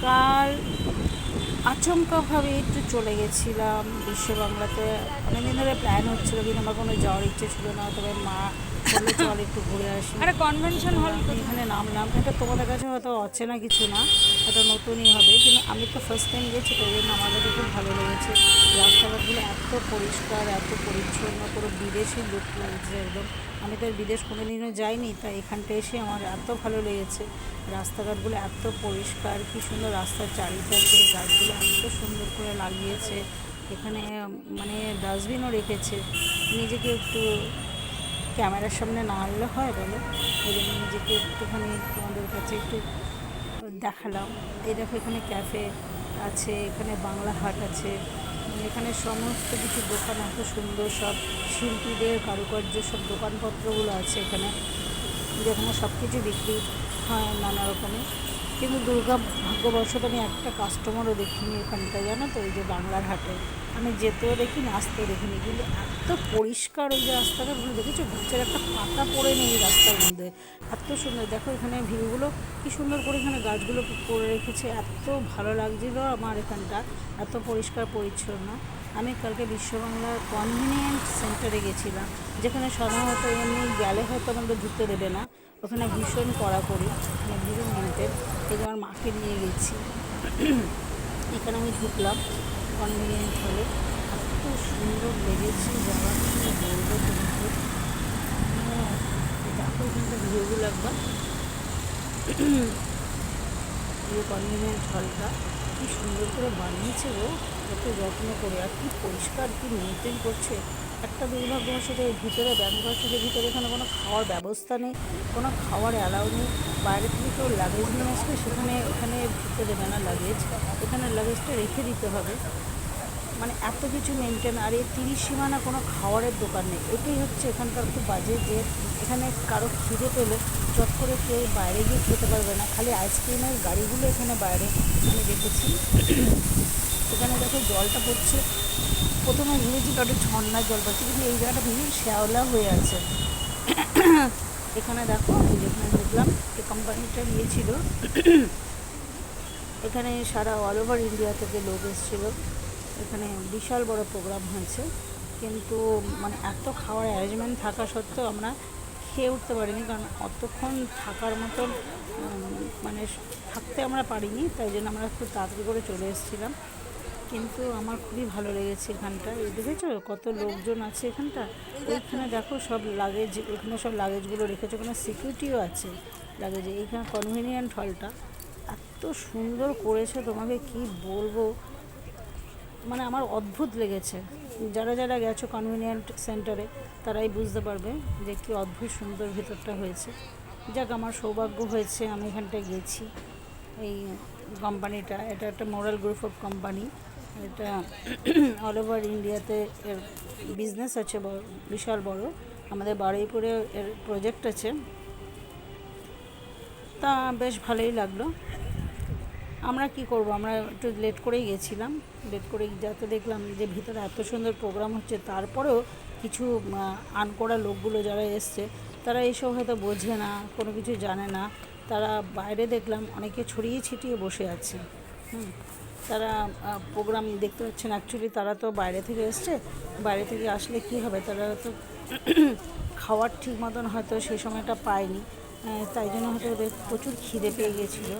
কাল আচমকাভাবে একটু চলে গেছিলাম বিশ্ব বাংলাতে। অনেকদিন ধরে প্ল্যান হচ্ছিল, কিন্তু আমার কোনো যাওয়ার ইচ্ছে ছিল না। তবে মা বললো চল একটু ঘুরে আসি। আরে কনভেনশন হল এখানে নামলাম। এটা তোমাদের কাছে হয়তো অচেনা কিছু না, এটা নতুনই হবে, কিন্তু আমি তো ফার্স্ট টাইম গেছি, তো এই জন্য আমার কাছে খুব ভালো লেগেছে। রাস্তাঘাটগুলো এত পরিষ্কার, এত পরিচ্ছন্ন, পুরো বিদেশি লুক লাগছে একদম। আমি তো আর বিদেশ কোনোদিনও যাইনি, তাই এখানটা এসে আমার এত ভালো লেগেছে। রাস্তাঘাটগুলো এত পরিষ্কার, কী সুন্দর, রাস্তার চারিপাশে গাছগুলো এত সুন্দর করে লাগিয়েছে। এখানে মানে ডাস্টবিনও রেখেছে। নিজেকে একটু ক্যামেরার সামনে না আনলে হয় বলো, ওই জন্য নিজেকে একটুখানি তোমাদের কাছে একটু দেখালাম। এই দেখো এখানে ক্যাফে আছে, এখানে বাংলা হাট আছে, এখানে সমস্ত কিছু দোকান, এত সুন্দর সব শিল্পীদের কারুকার্য সব দোকানপত্রগুলো আছে এখানে, যেখানে সব কিছু বিক্রি হয় নানা রকমের। কিন্তু ভাগ্যবশত আমি একটা কাস্টমারও দেখিনি এখানটায়, জানো তো, ওই যে বাংলার হাটে আমি যেতেও দেখিনি, আসতেও দেখিনি। কিন্তু এত পরিষ্কার ওই যে রাস্তাঘাটগুলো, দেখেছো, গাছের একটা পাতা পড়ে নেই রাস্তার মধ্যে, এত সুন্দর। দেখো এখানে ভিউগুলো কী সুন্দর করে এখানে গাছগুলো করে রেখেছে, এত ভালো লাগছিল আমার এখানটা, এত পরিষ্কার পরিচ্ছন্ন। আমি কালকে বিশ্ববাংলার কনভিনিয়েন্ট সেন্টারে গেছিলাম, যেখানে সাধারণত এমনি গেলে হয়তো আমাদের ঢুকতে দেবে না, ওখানে ভীষণ কড়াকড়ি, মানে ভীষণ মেনটেন। এই যে আমার মাকে নিয়ে গেছি, এখানে আমি ঢুকলাম কনভিনিয়েন্ট হলে, এত সুন্দর লেগেছে, যাওয়ার কি বলবো তোমাকে। দেখো কিন্তু ভিউগুলো একবার, এই কনভিনিয়েন্ট হলটা কী সুন্দর করে বানিয়েছে ও, কত যত্ন করে, আর কি পরিষ্কার, কি মেনটেন করছে। একটা দুর্ভাগ্যবশত এই ভিতরে ব্যাঙ্কসের ভিতরে এখানে কোনো খাওয়ার ব্যবস্থা নেই, কোনো খাওয়ার অ্যালাউ নেই। বাইরে থেকে কেউ লাগেজ নিয়ে আসলে সেখানে এখানে ঢুকতে দেবে না লাগেজ, এখানে লাগেজটা রেখে দিতে হবে। মানে এত কিছু মেনটেন, আর এই 30 সীমানা কোনো খাওয়ারের দোকান নেই। এটাই হচ্ছে এখানকার খুব বাজে, যে এখানে কারো খিদে পেলে চট করে কেউ বাইরে গিয়ে খেতে পারবে না। খালি আইসক্রিমের গাড়িগুলো এখানে বাইরে আমি দেখেছি। এখানে দেখো জলটা পড়ছে, প্রথমে ভেবেছি ওটা ঝর্নার জল পড়ছে, কিন্তু এই জায়গাটা ভীষণ শ্যাওলা হয়ে আছে। এখানে দেখো যেখানে দেখলাম এই কোম্পানিটা নিয়েছিল, এখানে সারা অল ওভার ইন্ডিয়া থেকে লোক এসেছিলো। এখানে বিশাল বড় প্রোগ্রাম হয়েছে, কিন্তু মানে এত খাওয়ার অ্যারেঞ্জমেন্ট থাকা সত্ত্বেও আমরা খেয়ে উঠতে পারিনি, কারণ অতক্ষণ থাকার মতন মানে থাকতে আমরা পারিনি, তাই জন্য আমরা খুব তাড়াতাড়ি করে চলে এসেছিলাম। কিন্তু আমার খুবই ভালো লেগেছে এখানটা। দেখেছো কত লোকজন আছে এখানটা, ওইখানে দেখো সব লাগেজ, এখানে সব লাগেজগুলো রেখেছে, ওখানে সিকিউরিটিও আছে লাগেজে। এইখানে কনভিনিয়েন্ট হলটা এত সুন্দর করেছে, তোমাকে কি বলবো, মানে আমার অদ্ভুত লেগেছে। যারা যারা গেছো কনভিনিয়েন্ট সেন্টারে তারাই বুঝতে পারবে যে কী অদ্ভুত সুন্দর ভেতরটা হয়েছে। যাক, আমার সৌভাগ্য হয়েছে, আমি এখানটায় গেছি। এই কোম্পানিটা, এটা একটা মোরাল গ্রুপ অফ কোম্পানি, এটা অল ওভার ইন্ডিয়াতে এর বিজনেস আছে বিশাল বড়। আমাদের বারুইপুরে এর প্রজেক্ট আছে, তা বেশ ভালোই লাগলো। আমরা কি করব, আমরা একটু লেট করেই গেছিলাম। লেট করে যাতে দেখলাম যে ভিতরে এত সুন্দর প্রোগ্রাম হচ্ছে, তারপরেও কিছু আনকোড়া লোকগুলো যারা এসছে তারা এইসব হয়তো বোঝে না, কোনো কিছু জানে না। তারা বাইরে দেখলাম অনেকে ছড়িয়ে ছিটিয়ে বসে আছে। তারা প্রোগ্রাম দেখতে পাচ্ছে না। অ্যাকচুয়ালি তারা তো বাইরে থেকে এসছে, বাইরে থেকে আসলে কি হবে, তারা তো খাওয়ার ঠিক মতন হয়তো সেই সময়টা পায়নি, তাই জন্য হয়তো ওদের প্রচুর খিদে পেয়ে গেছিলো।